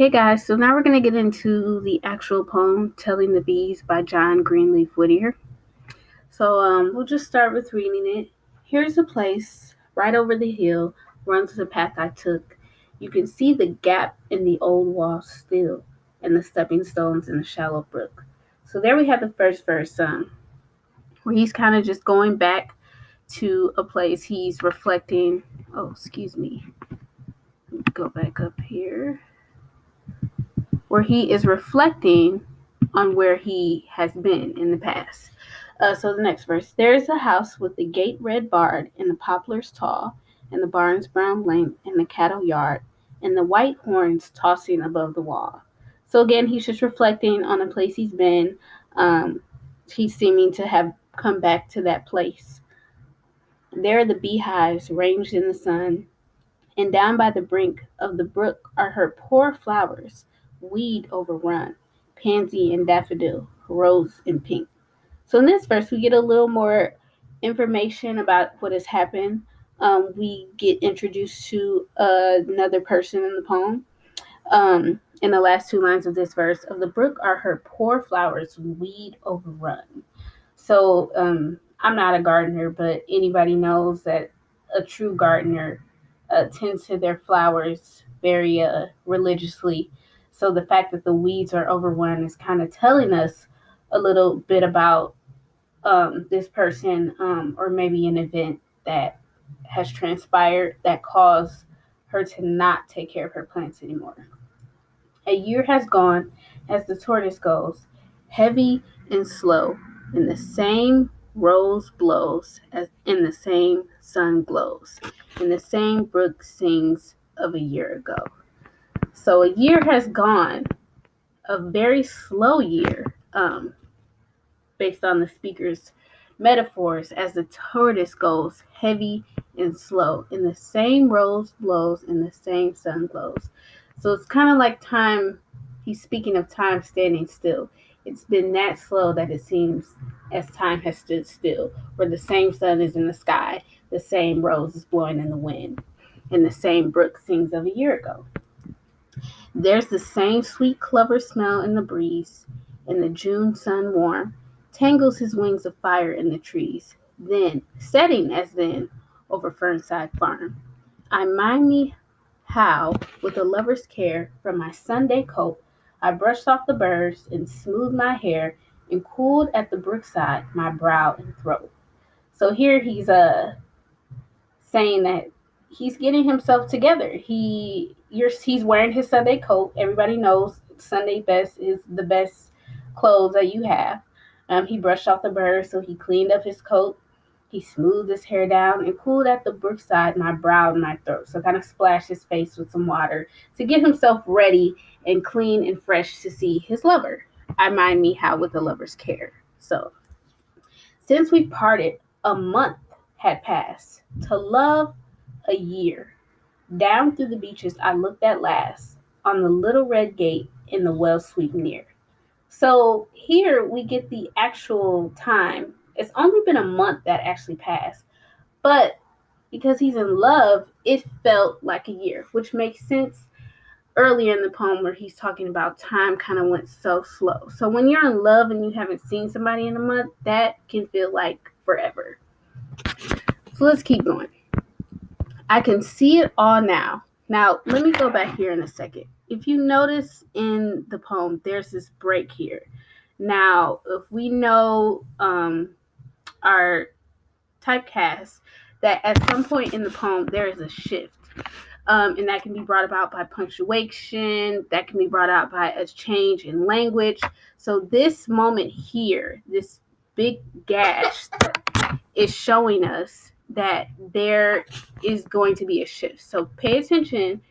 Hey guys, so now we're going to get into the actual poem, Telling the Bees by John Greenleaf Whittier. So we'll just start with reading it. Here's a place, right over the hill, runs the path I took. You can see the gap in the old wall still, and the stepping stones in the shallow brook. So there we have the first verse, where he's kind of just going back to a place he's reflecting. Oh, excuse me. Go back up here. Where he is reflecting on where he has been in the past. So the next verse, there is a house with the gate red barred and the poplars tall and the barns brown length and the cattle yard and the white horns tossing above the wall. So again, he's just reflecting on a place he's been. He's seeming to have come back to that place. There are the beehives ranged in the sun, and down by the brink of the brook are her poor flowers, weed overrun, pansy and daffodil, rose and pink. So in this verse, we get a little more information about what has happened. We get introduced to another person in the poem. In the last two lines of this verse, of the brook are her poor flowers, weed overrun. So I'm not a gardener, but anybody knows that a true gardener tends to their flowers very religiously. So the fact that the weeds are overrun is kind of telling us a little bit about this person, or maybe an event that has transpired that caused her to not take care of her plants anymore. A year has gone as the tortoise goes, heavy and slow, and the same rose blows as in the same sun glows, and the same brook sings of a year ago. So a year has gone, a very slow year, based on the speaker's metaphors, as the tortoise goes heavy and slow, and the same rose blows and the same sun glows. So it's kind of like time. He's speaking of time standing still. It's been that slow that it seems as time has stood still, where the same sun is in the sky, the same rose is blowing in the wind, and the same brook sings of a year ago. There's the same sweet clover smell in the breeze, and the June sun warm tangles his wings of fire in the trees, then, setting as then, over Fernside Farm. I mind me how, with a lover's care, from my Sunday coat, I brushed off the burrs and smoothed my hair and cooled at the brookside my brow and throat. So here he's saying that he's getting himself together. He's wearing his Sunday coat. Everybody knows Sunday best is the best clothes that you have. He brushed off the burrs, so he cleaned up his coat. He smoothed his hair down and cooled at the brookside my brow and my throat. So kind of splashed his face with some water to get himself ready and clean and fresh to see his lover. I mind me how with a lover's care. So since we parted, a month had passed. To love, a year. Down through the beaches I looked at last, on the little red gate in the well sweep near. So here we get the actual time. It's only been a month that actually passed, but because he's in love, it felt like a year, which makes sense earlier in the poem where he's talking about time kind of went so slow. So when you're in love and you haven't seen somebody in a month, that can feel like forever. So let's keep going. I can see it all now. Now, let me go back here in a second. If you notice in the poem, there's this break here. Now, if we know our typecast, that at some point in the poem, there is a shift. And that can be brought about by punctuation, that can be brought out by a change in language. So this moment here, this big gash, is showing us that there is going to be a shift. So pay attention